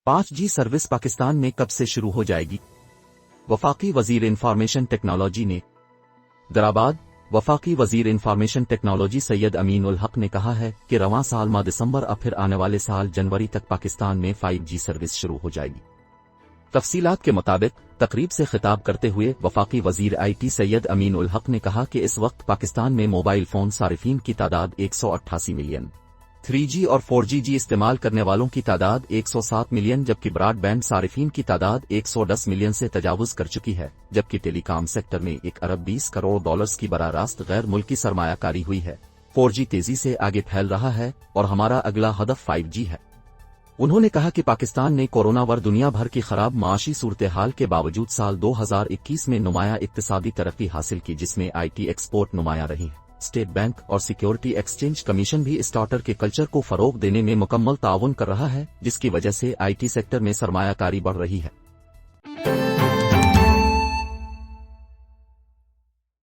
5G service Pakistan में कब से शुरू हो जाएगी? वफाकी वजीर इंफॉर्मेशन टेक्नोलॉजी ने दराबाद वफाकी वजीर इंफॉर्मेशन टेक्नोलॉजी सैयद अमीन उल हक ने कहा है कि रवां साल माह दिसंबर अब फिर आने वाले साल जनवरी तक पाकिस्तान में 5G सर्विस शुरू हो जाएगी। तफसीलात के मुताबिक तकरीब से खिताब करते हुए वफाकी वजीर IT सैयद अमीन उल हक ने कहा कि इस वक्त पाकिस्तान में मोबाइल फोन सारिफीन की तादाद 188 मिलियन, 3G और 4G इस्तेमाल करने वालों की तादाद 107 मिलियन, जबकि ब्रॉडबैंड सारिफीन की तादाद 110 मिलियन से तजावुज कर चुकी है, जबकि टेलीकॉम सेक्टर में 1 अरब 20 करोड़ डॉलर्स की बराह रास्त गैर मुल्की सरमायाकारी हुई है। 4G तेजी से आगे फैल रहा है और हमारा अगला हदफ 5G है। उन्होंने कहा कि पाकिस्तान ने कोरोना वर दुनिया भर की खराब माशी सूरत हाल के बावजूद साल 2021 में नुमाया इक्तिसादी तरक्की हासिल की, जिसमें IT एक्सपोर्ट नुमाया रही है। स्टेट बैंक और सिक्योरिटी एक्सचेंज कमीशन भी स्टार्टर के कल्चर को फरोग देने में मुकम्मल ताउन कर रहा है, जिसकी वजह से IT सेक्टर में सरमायाकारी बढ़ रही है।